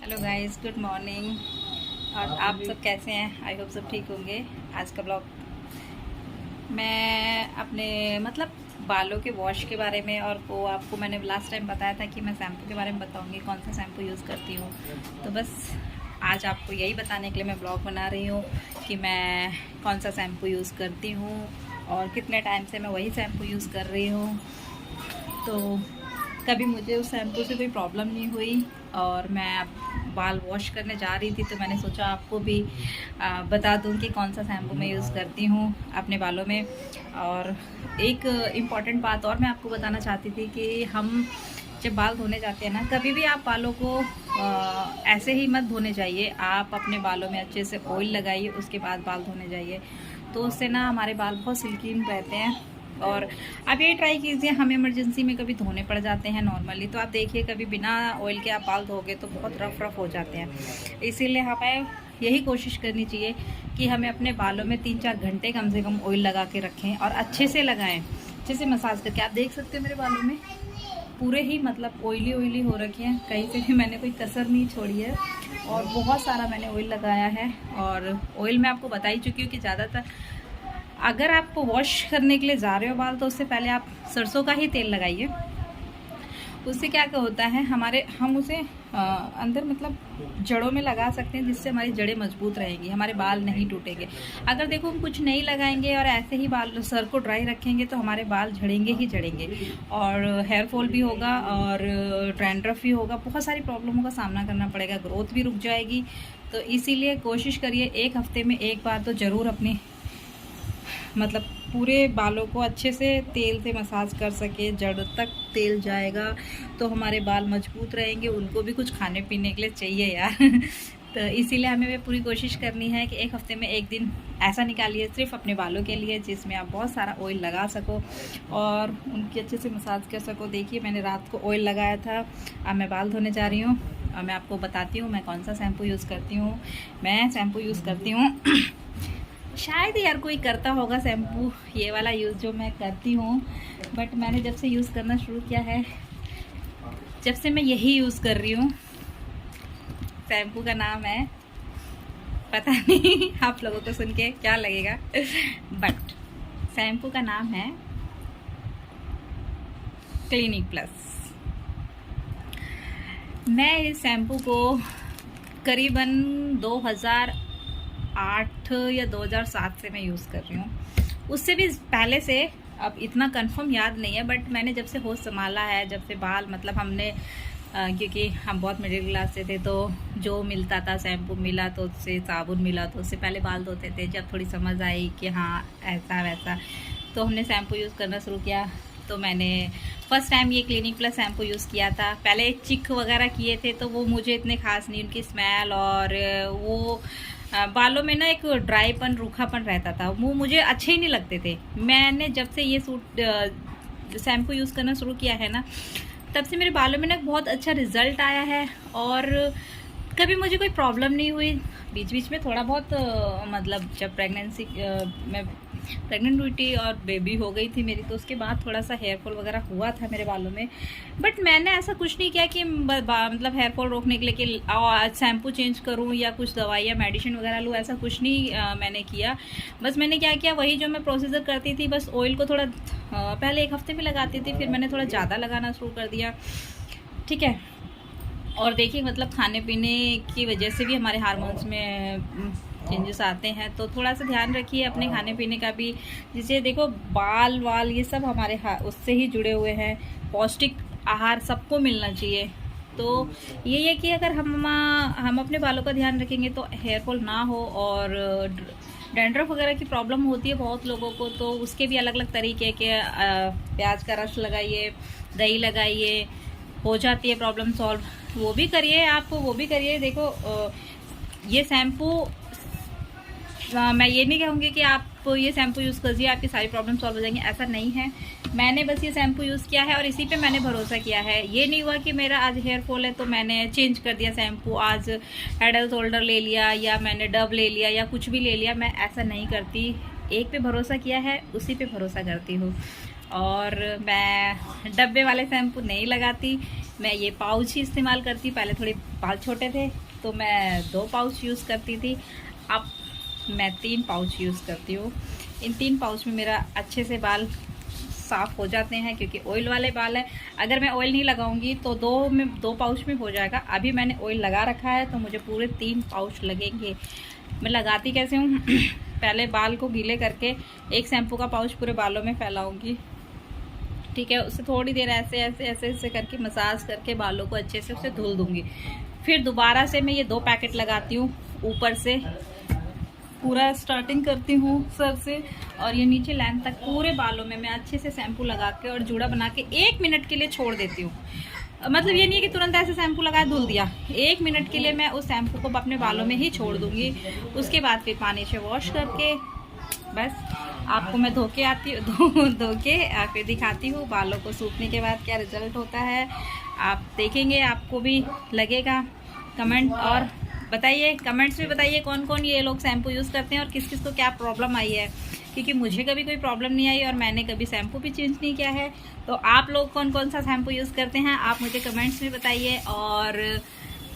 Hello guys, good morning. और आप सब कैसे हैं? आई होप सब ठीक होंगे। आज का ब्लॉग मैं अपने बालों के वॉश के बारे में, और वो आपको मैंने लास्ट टाइम बताया था कि मैं शैम्पू के बारे में बताऊंगी, कौन सा शैम्पू यूज़ करती हूँ। तो बस आज आपको यही बताने के लिए मैं ब्लॉग बना रही हूँ कि मैं कौन सा शैम्पू यूज़ करती हूँ और कितने टाइम से मैं वही शैम्पू यूज़ कर रही हूँ। तो कभी मुझे उस शैम्पू से कोई प्रॉब्लम नहीं हुई, और मैं अब बाल वॉश करने जा रही थी तो मैंने सोचा आपको भी बता दूं कि कौन सा शैम्पू मैं यूज़ करती हूँ अपने बालों में। और एक इम्पॉर्टेंट बात और मैं आपको बताना चाहती थी कि हम जब बाल धोने जाते हैं ना, कभी भी आप बालों को ऐसे ही मत धोने चाहिए। आप अपने बालों में अच्छे से ऑयल लगाइए, उसके बाद बाल धोने जाइए, तो उससे ना हमारे बाल बहुत सिल्कीन रहते हैं। और आप ये ट्राई कीजिए, हम इमरजेंसी में कभी धोने पड़ जाते हैं नॉर्मली, तो आप देखिए कभी बिना ऑयल के आप बाल धोगे तो बहुत रफ हो जाते हैं। इसीलिए हमें यही कोशिश करनी चाहिए कि हमें अपने बालों में 3-4 घंटे कम से कम ऑयल लगा के रखें, और अच्छे से लगाएं, अच्छे से मसाज करके। आप देख सकते हो मेरे बालों में पूरे ही ऑयली हो रखे हैं, कहीं से भी मैंने कोई कसर नहीं छोड़ी है, और बहुत सारा मैंने ऑयल लगाया है। और ऑयल मैं आपको बता ही चुकी हूँ कि ज़्यादातर अगर आप वॉश करने के लिए जा रहे हो बाल, तो उससे पहले आप सरसों का ही तेल लगाइए। उससे क्या होता है, हम उसे अंदर जड़ों में लगा सकते हैं, जिससे हमारी जड़ें मजबूत रहेंगी, हमारे बाल नहीं टूटेंगे। अगर देखो हम कुछ नहीं लगाएंगे और ऐसे ही बाल सर को ड्राई रखेंगे तो हमारे बाल झड़ेंगे ही झड़ेंगे, और हेयर फॉल भी होगा, और डैंड्रफ भी होगा, बहुत सारी प्रॉब्लमों का सामना करना पड़ेगा, ग्रोथ भी रुक जाएगी। तो इसीलिए कोशिश करिए 1 हफ्ते में 1 बार तो ज़रूर अपनी पूरे बालों को अच्छे से तेल से मसाज कर सके, जड़ तक तेल जाएगा तो हमारे बाल मजबूत रहेंगे। उनको भी कुछ खाने पीने के लिए चाहिए यार तो इसीलिए हमें पूरी कोशिश करनी है कि 1 हफ्ते में 1 दिन ऐसा निकालिए सिर्फ अपने बालों के लिए, जिसमें आप बहुत सारा ऑयल लगा सको और उनकी अच्छे से मसाज कर सको। देखिए मैंने रात को ऑयल लगाया था, अब मैं बाल धोने जा रही हूँ, और मैं आपको बताती हूँ मैं कौन सा शैम्पू यूज़ करती हूँ। मैं शैम्पू यूज़ करती हूँ शायद यार कोई करता होगा शैम्पू ये वाला यूज़ जो मैं करती हूँ, बट मैंने जब से यूज़ करना शुरू किया है, जब से मैं यही यूज़ कर रही हूँ। शैम्पू का नाम है, पता नहीं आप लोगों को सुन के क्या लगेगा, बट शैम्पू का नाम है क्लिनिक प्लस। मैं इस शैम्पू को करीबन 2008 या 2007 से मैं यूज़ कर रही हूँ, उससे भी पहले से। अब इतना कंफर्म याद नहीं है, बट मैंने जब से होश संभाला है, जब से बाल हमने क्योंकि हम बहुत मिडिल क्लास से थे, तो जो मिलता था शैम्पू मिला तो उससे, साबुन मिला तो उससे पहले बाल धोते थे। जब थोड़ी समझ आई कि हाँ ऐसा वैसा, तो हमने शैम्पू यूज़ करना शुरू किया। तो मैंने फर्स्ट टाइम ये क्लिनिक प्लस शैम्पू यूज़ किया था। पहले चिक वगैरह किए थे तो वो मुझे इतने खास नहीं, उनकी स्मेल और वो बालों में ना एक ड्राईपन, रूखापन रहता था, वो मुझे अच्छे ही नहीं लगते थे। मैंने जब से ये शैम्पू यूज़ करना शुरू किया है ना, तब से मेरे बालों में ना बहुत अच्छा रिजल्ट आया है, और कभी मुझे कोई प्रॉब्लम नहीं हुई। बीच बीच में थोड़ा बहुत जब प्रेगनेंसी में प्रेग्नेंट हुई थी और बेबी हो गई थी मेरी, तो उसके बाद थोड़ा सा हेयर फॉल वगैरह हुआ था मेरे बालों में, बट मैंने ऐसा कुछ नहीं किया कि हेयर फॉल रोकने के लिए कि शैम्पू चेंज करूं या कुछ दवाई या मेडिसिन वगैरह लूँ, ऐसा कुछ नहीं मैंने किया। बस मैंने क्या किया, वही जो मैं प्रोसीजर करती थी, बस ऑयल को थोड़ा पहले 1 हफ्ते में लगाती थी, फिर मैंने थोड़ा ज़्यादा लगाना शुरू कर दिया, ठीक है। और देखिए खाने पीने की वजह से भी हमारे हार्मोन्स में चेंजेस आते हैं, तो थोड़ा सा ध्यान रखिए अपने खाने पीने का भी, जिससे देखो बाल वाल ये सब हमारे उससे ही जुड़े हुए हैं। पौष्टिक आहार सबको मिलना चाहिए। तो ये है कि अगर हम अपने बालों का ध्यान रखेंगे तो हेयर फॉल ना हो, और डैंड्रफ वगैरह की प्रॉब्लम होती है बहुत लोगों को, तो उसके भी अलग अलग तरीके के प्याज का रस लगाइए, दही लगाइए, हो जाती है प्रॉब्लम सॉल्व। वो भी करिए, आप वो भी करिए। देखो ये शैम्पू मैं ये नहीं कहूँगी कि आप ये शैम्पू यूज़ कीजिए आपकी सारी प्रॉब्लम सॉल्व हो जाएंगी, ऐसा नहीं है। मैंने बस ये शैम्पू यूज़ किया है और इसी पे मैंने भरोसा किया है। ये नहीं हुआ कि मेरा आज हेयर फॉल है तो मैंने चेंज कर दिया शैम्पू, आज हेड एंड शोल्डर ले लिया या मैंने डब ले लिया या कुछ भी ले लिया। मैं ऐसा नहीं करती, एक पे भरोसा किया है उसी पे भरोसा करती हूँ। और मैं डब्बे वाले शैम्पू नहीं लगाती, मैं ये पाउच ही इस्तेमाल करती हूँ। पहले थोड़े बाल छोटे थे तो मैं 2 पाउच यूज़ करती थी, अब मैं 3 पाउच यूज़ करती हूँ। इन 3 पाउच में मेरा अच्छे से बाल साफ़ हो जाते हैं, क्योंकि ऑयल वाले बाल है। अगर मैं ऑयल नहीं लगाऊंगी तो 2 पाउच में हो जाएगा। अभी मैंने ऑयल लगा रखा है तो मुझे पूरे 3 पाउच लगेंगे। मैं लगाती कैसे हूँ पहले बाल को गीले करके एक शैम्पू का पाउच पूरे बालों में फैलाऊंगी, ठीक है। उससे थोड़ी देर ऐसे ऐसे ऐसे ऐसे करके मसाज करके बालों को अच्छे से उसे धुल दूंगी। फिर दोबारा से मैं ये 2 पैकेट लगाती हूँ, ऊपर से पूरा स्टार्टिंग करती हूँ सर से और ये नीचे लाइन तक पूरे बालों में मैं अच्छे से शैम्पू लगा के और जूड़ा बना के 1 मिनट के लिए छोड़ देती हूँ। मतलब ये नहीं है कि तुरंत ऐसे शैम्पू लगाया धुल दिया, 1 मिनट के लिए मैं उस शैम्पू को अपने बालों में ही छोड़ दूंगी। उसके बाद फिर पानी से वॉश करके बस आपको मैं धो के फिर दिखाती हूँ बालों को सूखने के बाद क्या रिजल्ट होता है। आप देखेंगे, आपको भी लगेगा। कमेंट और बताइए, कमेंट्स में बताइए कौन कौन ये लोग शैम्पू यूज़ करते हैं और किस किस को क्या प्रॉब्लम आई है, क्योंकि मुझे कभी कोई प्रॉब्लम नहीं आई और मैंने कभी शैम्पू भी चेंज नहीं किया है। तो आप लोग कौन कौन सा शैम्पू यूज़ करते हैं आप मुझे कमेंट्स में बताइए। और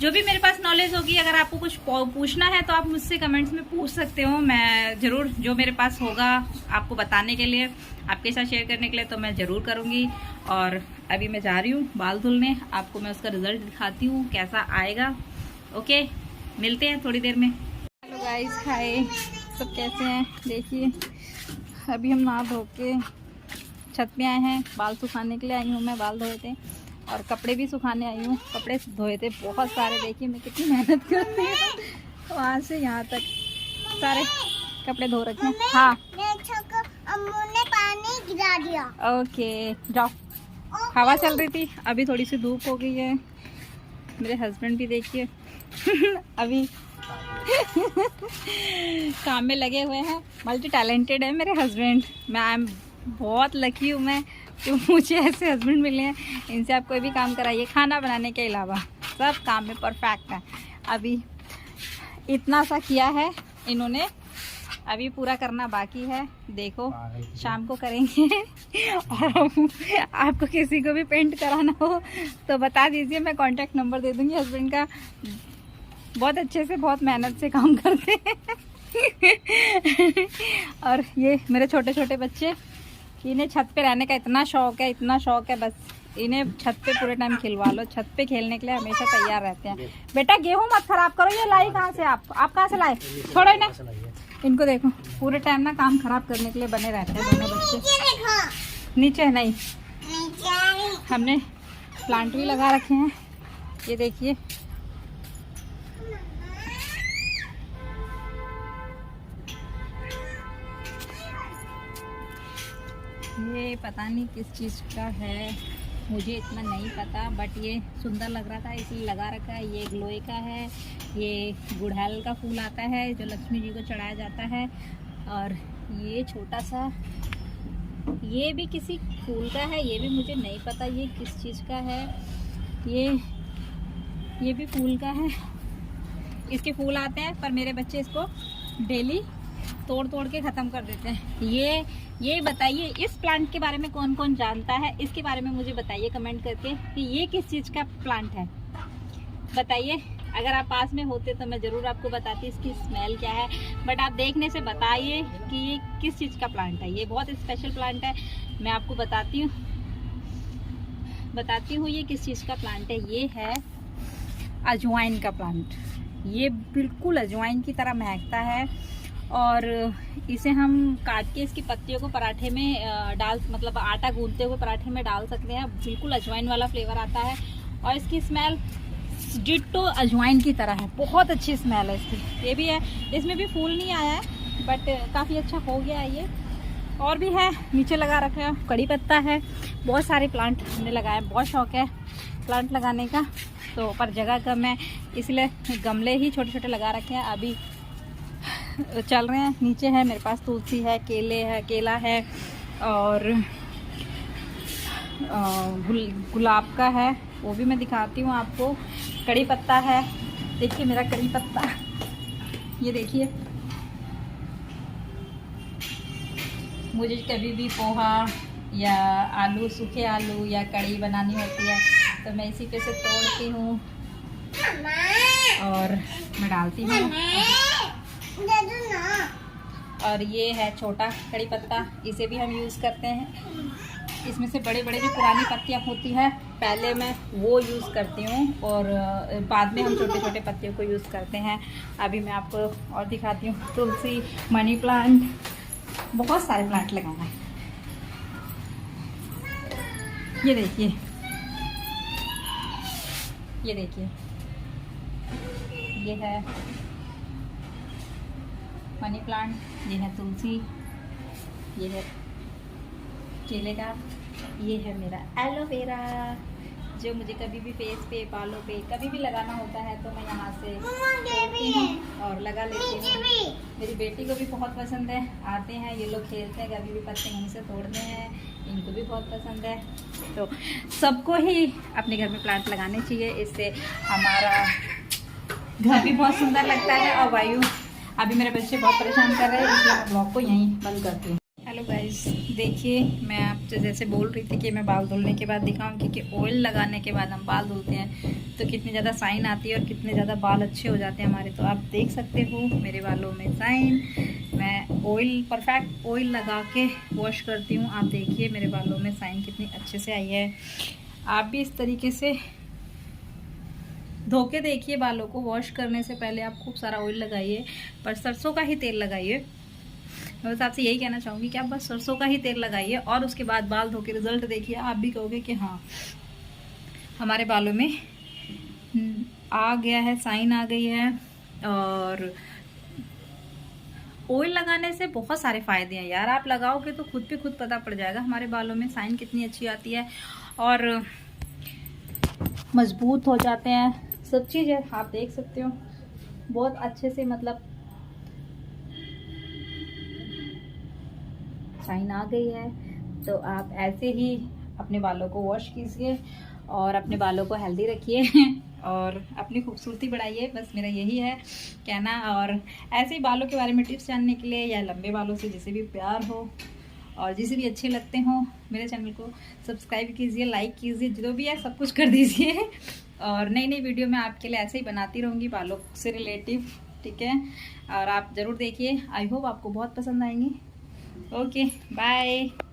जो भी मेरे पास नॉलेज होगी, अगर आपको कुछ पूछना है तो आप मुझसे कमेंट्स में पूछ सकते हो। मैं ज़रूर जो मेरे पास होगा आपको बताने के लिए, आपके साथ शेयर करने के लिए, तो मैं ज़रूर करूँगी। और अभी मैं जा रही हूँ बाल धुलने, आपको मैं उसका रिज़ल्ट दिखाती हूँ कैसा आएगा। ओके, मिलते हैं थोड़ी देर में। हेलो गाइस, हाय, सब कैसे हैं? देखिए अभी हम नहा धो के छत पे आए हैं, बाल सुखाने के लिए आई हूँ मैं। बाल धोए थे और कपड़े भी सुखाने आई हूँ। कपड़े धोए थे बहुत सारे, देखिए मैं कितनी मेहनत करती हूँ। वहाँ से यहाँ तक सारे कपड़े धो रखे हैं। हाँ, ने पानी गिरा दिया। ओके जाओ। हवा चल रही थी, अभी थोड़ी सी धूप हो गई है। मेरे हस्बैंड भी देखिए अभी काम में लगे हुए हैं। मल्टी टैलेंटेड है मेरे हस्बैंड। मैं बहुत लकी हूँ मैं कि मुझे ऐसे हस्बैंड मिले हैं। इनसे आप कोई भी काम कराइए, खाना बनाने के अलावा सब काम में परफेक्ट है। अभी इतना सा किया है इन्होंने, अभी पूरा करना बाकी है। देखो शाम को करेंगे। और आपको किसी को भी पेंट कराना हो तो बता दीजिए, मैं कांटेक्ट नंबर दे दूंगी हस्बैंड का। बहुत अच्छे से, बहुत मेहनत से काम करते हैं। और ये मेरे छोटे छोटे बच्चे, इन्हें छत पे रहने का इतना शौक है, इतना शौक है, बस इन्हें छत पे पूरे टाइम खिलवा लो। छत पे खेलने के लिए हमेशा तैयार रहते हैं। बेटा गेहूं मत खराब करो। ये लाई कहाँ से आप कहाँ से लाए? छोड़ो ना इनको। देखो पूरे टाइम ना काम खराब करने के लिए बने रहते हैं दोनों बच्चे। नीचे नहीं, हमने प्लांट भी लगा रखे हैं। ये देखिए ये पता नहीं किस चीज़ का है, मुझे इतना नहीं पता, बट ये सुंदर लग रहा था इसलिए लगा रखा है। ये ग्लोए का है, ये गुड़हल का फूल आता है जो लक्ष्मी जी को चढ़ाया जाता है। और ये छोटा सा, ये भी किसी फूल का है, ये भी मुझे नहीं पता ये किस चीज़ का है। ये भी फूल का है। इसके फूल आते हैं पर मेरे बच्चे इसको डेली तोड़ तोड़ के ख़त्म कर देते हैं। ये बताइए इस प्लांट के बारे में कौन कौन जानता है, इसके बारे में मुझे बताइए कमेंट करके कि ये किस चीज़ का प्लांट है। बताइए, अगर आप पास में होते तो मैं ज़रूर आपको बताती इसकी स्मेल क्या है, बट आप देखने से बताइए कि ये किस चीज़ का प्लांट है। ये बहुत स्पेशल प्लांट है, मैं आपको बताती हूँ ये किस चीज़ का प्लांट है। ये है अजवाइन का प्लांट। ये बिल्कुल अजवाइन की तरह महकता है और इसे हम काट के इसकी पत्तियों को पराठे में मतलब आटा गूंदते हुए पराठे में डाल सकते हैं। बिल्कुल अजवाइन वाला फ्लेवर आता है और इसकी स्मेल डिट्टो अजवाइन की तरह है। बहुत अच्छी स्मेल है इसकी। ये भी है, इसमें भी फूल नहीं आया है बट काफ़ी अच्छा हो गया है ये। और भी है, नीचे लगा रखा है, कड़ी पत्ता है, बहुत सारे प्लांट हमने लगाए। बहुत शौक है प्लांट लगाने का, तो पर जगह कम है इसलिए गमले ही छोटे छोटे लगा रखे हैं। अभी चल रहे हैं। नीचे है मेरे पास तुलसी है, केला है और गुलाब का है, वो भी मैं दिखाती हूँ आपको। कड़ी पत्ता है, देखिए मेरा कड़ी पत्ता, ये देखिए। मुझे कभी भी पोहा या आलू, सूखे आलू या कड़ी बनानी होती है तो मैं इसी पे से तोड़ती हूँ और मैं डालती हूँ। और ये है छोटा कड़ी पत्ता, इसे भी हम यूज़ करते हैं। इसमें से बड़े बड़े जो पुरानी पत्तियाँ होती हैं पहले मैं वो यूज़ करती हूँ और बाद में हम छोटे छोटे पत्तियों को यूज़ करते हैं। अभी मैं आपको और दिखाती हूँ। तुलसी, मनी प्लांट, बहुत सारे प्लांट लगाना है। ये देखिए, ये देखिए, ये है मनी प्लांट, ये है तुलसी, ये है केले का, ये है मेरा एलोवेरा जो मुझे कभी भी फेस पे, बालों पे कभी भी लगाना होता है तो मैं यहाँ से तोड़ती हूँ और लगा लेती हूँ। मेरी बेटी को भी बहुत पसंद है, आते हैं ये लोग खेलते हैं, कभी भी पत्ते यहीं से तोड़ते हैं, इनको भी बहुत पसंद है। तो सबको ही अपने घर में प्लांट लगाने चाहिए, इससे हमारा घर भी बहुत सुंदर लगता है। और वायु, अभी मेरे बच्चे बहुत परेशान कर रहे हैं इसलिए मैं ब्लॉग को यहीं बंद करती हूँ। हेलो गाइस, देखिए मैं आपसे जैसे बोल रही थी कि मैं बाल धुलने के बाद दिखाऊं, क्योंकि ऑयल लगाने के बाद हम बाल धुलते हैं तो कितनी ज़्यादा शाइन आती है और कितने ज़्यादा बाल अच्छे हो जाते हैं हमारे। तो आप देख सकते हो मेरे बालों में शाइन। मैं ऑयल, परफेक्ट ऑयल लगा के वॉश करती हूँ। आप देखिए मेरे बालों में शाइन कितनी अच्छे से आई है। आप भी इस तरीके से धो के देखिए बालों को। वॉश करने से पहले आप खूब सारा ऑयल लगाइए, पर सरसों का ही तेल लगाइए। मैं बस आपसे यही कहना चाहूँगी कि आप बस सरसों का ही तेल लगाइए और उसके बाद बाल धो के रिजल्ट देखिए। आप भी कहोगे कि हाँ हमारे बालों में आ गया है, शाइन आ गई है। और ऑयल लगाने से बहुत सारे फ़ायदे हैं यार, आप लगाओगे तो खुद पे खुद पता पड़ जाएगा हमारे बालों में शाइन कितनी अच्छी आती है और मजबूत हो जाते हैं। सब चीज़ है, आप देख सकते हो बहुत अच्छे से, मतलब शाइन आ गई है। तो आप ऐसे ही अपने बालों को वॉश कीजिए और अपने बालों को हेल्दी रखिए और अपनी खूबसूरती बढ़ाइए। बस मेरा यही है कहना। और ऐसे ही बालों के बारे में टिप्स जानने के लिए या लंबे बालों से जिसे भी प्यार हो और जिसे भी अच्छे लगते हों, मेरे चैनल को सब्सक्राइब कीजिए, लाइक कीजिए, जो भी है सब कुछ कर दीजिए। और नई नई वीडियो मैं आपके लिए ऐसे ही बनाती रहूँगी बालों से रिलेटिव, ठीक है। और आप ज़रूर देखिए, आई होप आपको बहुत पसंद आएंगी। Okay, bye.